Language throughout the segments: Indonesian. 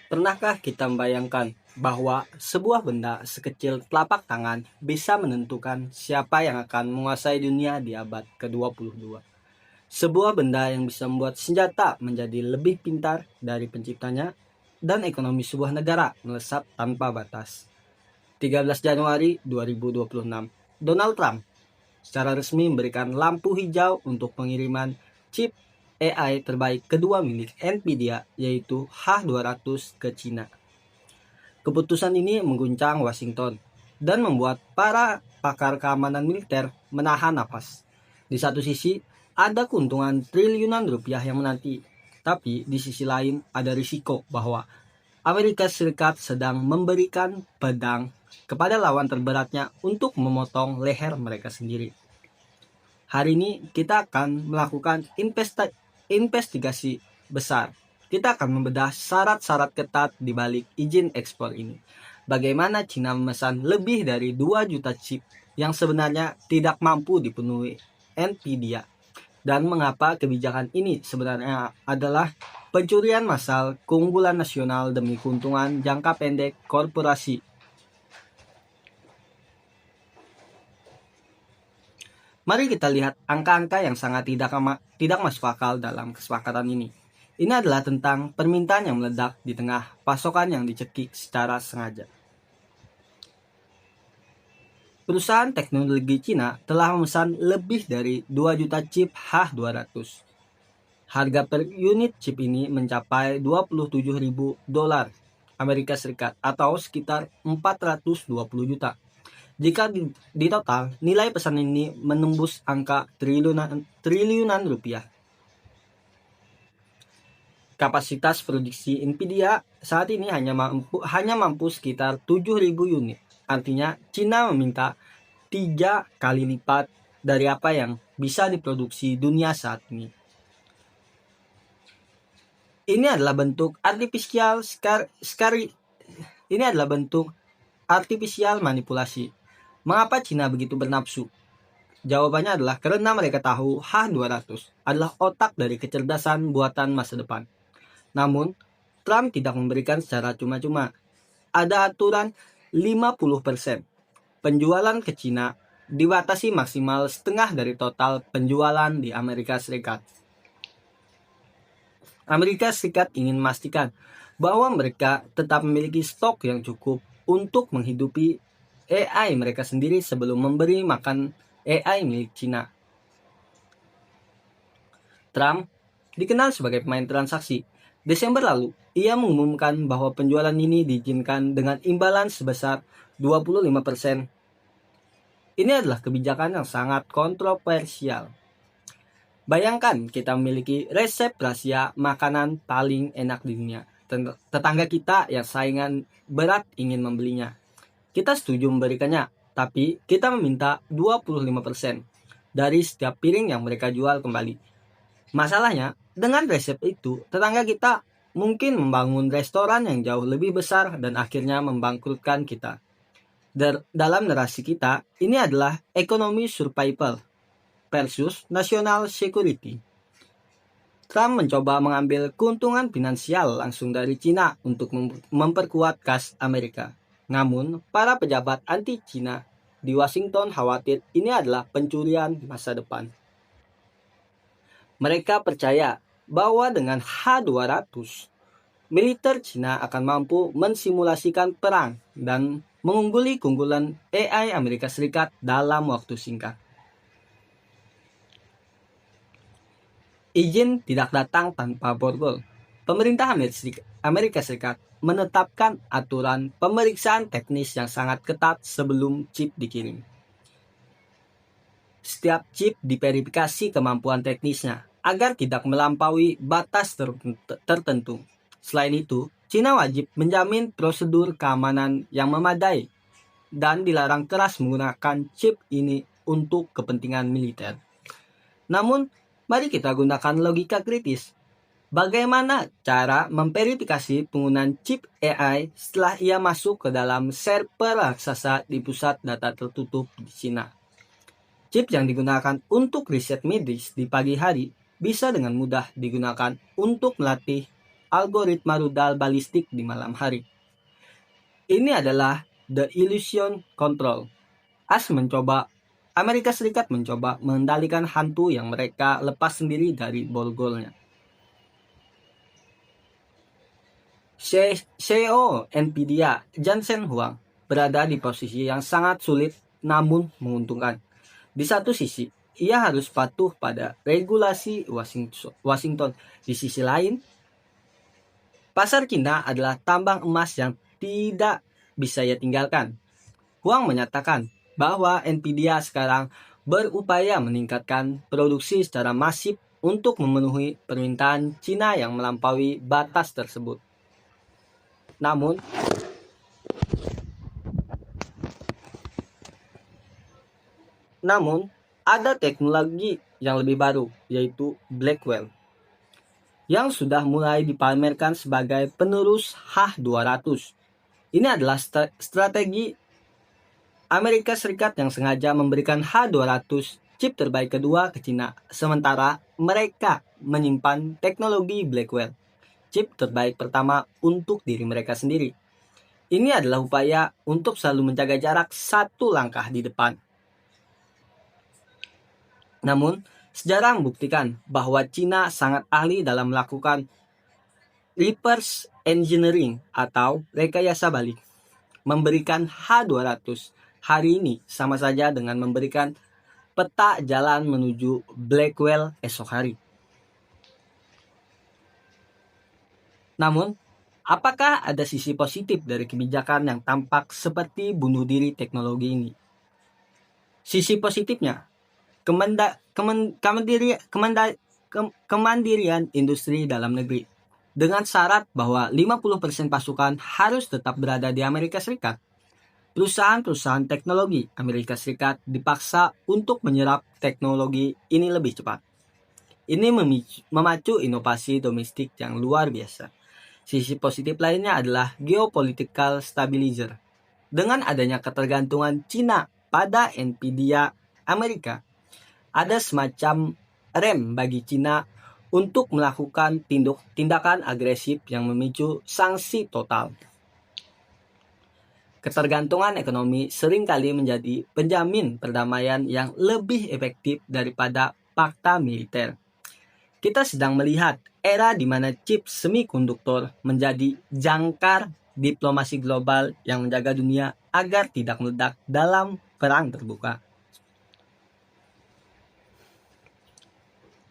Pernahkah kita membayangkan bahwa sebuah benda sekecil telapak tangan bisa menentukan siapa yang akan menguasai dunia di abad ke-22? Sebuah benda yang bisa membuat senjata menjadi lebih pintar dari penciptanya dan ekonomi sebuah negara melesat tanpa batas. 13 Januari 2026, Donald Trump secara resmi memberikan lampu hijau untuk pengiriman chip AI terbaik kedua milik Nvidia yaitu H200 ke China. Keputusan ini mengguncang Washington dan membuat para pakar keamanan militer menahan napas. Di satu sisi, ada keuntungan triliunan rupiah yang menanti, tapi di sisi lain ada risiko bahwa Amerika Serikat sedang memberikan pedang kepada lawan terberatnya untuk memotong leher mereka sendiri. Hari ini kita akan melakukan investigasi besar. Kita akan membedah syarat-syarat ketat di balik izin ekspor ini. Bagaimana Cina memesan lebih dari 2 juta chip yang sebenarnya tidak mampu dipenuhi Nvidia. Dan mengapa kebijakan ini sebenarnya adalah pencurian massal keunggulan nasional demi keuntungan jangka pendek korporasi. Mari kita lihat angka-angka yang sangat tidak masuk akal dalam kesepakatan ini. Ini adalah tentang permintaan yang meledak di tengah pasokan yang dicekik secara sengaja. Perusahaan teknologi Cina telah memesan lebih dari 2 juta chip H200. Harga per unit chip ini mencapai 27.000 dolar Amerika Serikat atau sekitar 420 juta. Jika di total, nilai pesan ini menembus angka triliunan rupiah. Kapasitas produksi Nvidia saat ini hanya mampu sekitar 7.000 unit. Artinya, Cina meminta 3 kali lipat dari apa yang bisa diproduksi dunia saat ini. Ini adalah bentuk artifisial manipulasi. Mengapa Cina begitu bernafsu? Jawabannya adalah karena mereka tahu H200 adalah otak dari kecerdasan buatan masa depan. Namun, Trump tidak memberikan secara cuma-cuma. Ada aturan 50%. Penjualan ke Cina dibatasi maksimal setengah dari total penjualan di Amerika Serikat. Amerika Serikat ingin memastikan bahwa mereka tetap memiliki stok yang cukup untuk menghidupi AI mereka sendiri sebelum memberi makan AI milik Cina. Trump dikenal sebagai pemain transaksi. Desember lalu, ia mengumumkan bahwa penjualan ini diizinkan dengan imbalan sebesar 25%. Ini adalah kebijakan yang sangat kontroversial. Bayangkan kita memiliki resep rahasia makanan paling enak di dunia. Tetangga kita yang saingan berat ingin membelinya. Kita setuju memberikannya, tapi kita meminta 25% dari setiap piring yang mereka jual kembali. Masalahnya, dengan resep itu, tetangga kita mungkin membangun restoran yang jauh lebih besar dan akhirnya membangkrutkan kita. Dalam narasi kita, ini adalah ekonomi survival versus national security. Trump mencoba mengambil keuntungan finansial langsung dari Cina untuk memperkuat kas Amerika. Namun, para pejabat anti-Cina di Washington khawatir ini adalah pencurian masa depan. Mereka percaya bahwa dengan H200, militer Cina akan mampu mensimulasikan perang dan mengungguli keunggulan AI Amerika Serikat dalam waktu singkat. Izin tidak datang tanpa borgol. Pemerintah Amerika Serikat menetapkan aturan pemeriksaan teknis yang sangat ketat sebelum chip dikirim. Setiap chip diverifikasi kemampuan teknisnya agar tidak melampaui batas tertentu. Selain itu, Cina wajib menjamin prosedur keamanan yang memadai dan dilarang keras menggunakan chip ini untuk kepentingan militer. Namun, mari kita gunakan logika kritis. Bagaimana cara memverifikasi penggunaan chip AI setelah ia masuk ke dalam server raksasa di pusat data tertutup di Cina? Chip yang digunakan untuk riset medis di pagi hari bisa dengan mudah digunakan untuk melatih algoritma rudal balistik di malam hari. Ini adalah The Illusion Control. Amerika Serikat mencoba mengendalikan hantu yang mereka lepas sendiri dari borgolnya. CEO Nvidia, Jensen Huang, berada di posisi yang sangat sulit namun menguntungkan. Di satu sisi, ia harus patuh pada regulasi Washington. Di sisi lain, pasar Cina adalah tambang emas yang tidak bisa ia tinggalkan. Huang menyatakan bahwa Nvidia sekarang berupaya meningkatkan produksi secara masif untuk memenuhi permintaan Cina yang melampaui batas tersebut. Namun, ada teknologi yang lebih baru, yaitu Blackwell, yang sudah mulai dipamerkan sebagai penerus H200. Ini adalah strategi Amerika Serikat yang sengaja memberikan H200 chip terbaik kedua ke Cina, sementara mereka menyimpan teknologi Blackwell, chip terbaik pertama untuk diri mereka sendiri. Ini adalah upaya untuk selalu menjaga jarak satu langkah di depan. Namun, sejarah membuktikan bahwa Cina sangat ahli dalam melakukan reverse engineering atau rekayasa balik. Memberikan H200 hari ini sama saja dengan memberikan peta jalan menuju Blackwell esok hari. Namun, apakah ada sisi positif dari kebijakan yang tampak seperti bunuh diri teknologi ini? Sisi positifnya, kemandirian industri dalam negeri. Dengan syarat bahwa 50% pasukan harus tetap berada di Amerika Serikat, perusahaan-perusahaan teknologi Amerika Serikat dipaksa untuk menyerap teknologi ini lebih cepat. Ini memacu inovasi domestik yang luar biasa. Sisi positif lainnya adalah geopolitical stabilizer. Dengan adanya ketergantungan Cina pada Nvidia Amerika, ada semacam rem bagi Cina untuk melakukan tindakan agresif yang memicu sanksi total. Ketergantungan ekonomi seringkali menjadi penjamin perdamaian yang lebih efektif daripada fakta militer. Kita sedang melihat era di mana chip semikonduktor menjadi jangkar diplomasi global yang menjaga dunia agar tidak meledak dalam perang terbuka.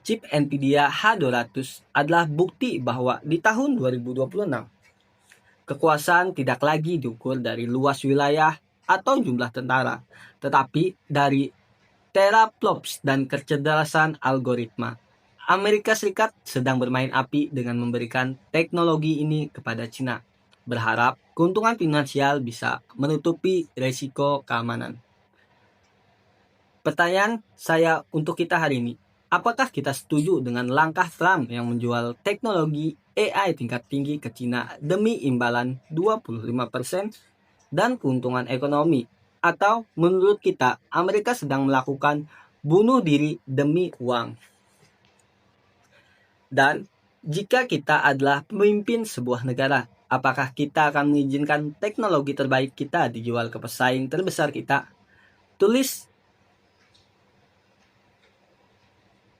Chip Nvidia H200 adalah bukti bahwa di tahun 2026, kekuasaan tidak lagi diukur dari luas wilayah atau jumlah tentara, tetapi dari teraflops dan kecerdasan algoritma. Amerika Serikat sedang bermain api dengan memberikan teknologi ini kepada Cina, berharap keuntungan finansial bisa menutupi risiko keamanan. Pertanyaan saya untuk kita hari ini, apakah kita setuju dengan langkah Trump yang menjual teknologi AI tingkat tinggi ke Cina demi imbalan 25% dan keuntungan ekonomi? Atau menurut kita, Amerika sedang melakukan bunuh diri demi uang? Dan jika kita adalah pemimpin sebuah negara, apakah kita akan mengizinkan teknologi terbaik kita dijual ke pesaing terbesar kita? Tulis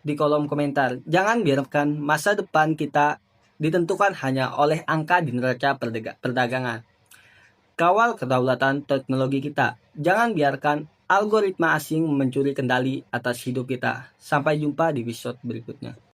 di kolom komentar. Jangan biarkan masa depan kita ditentukan hanya oleh angka di neraca perdagangan. Kawal kedaulatan teknologi kita. Jangan biarkan algoritma asing mencuri kendali atas hidup kita. Sampai jumpa di episode berikutnya.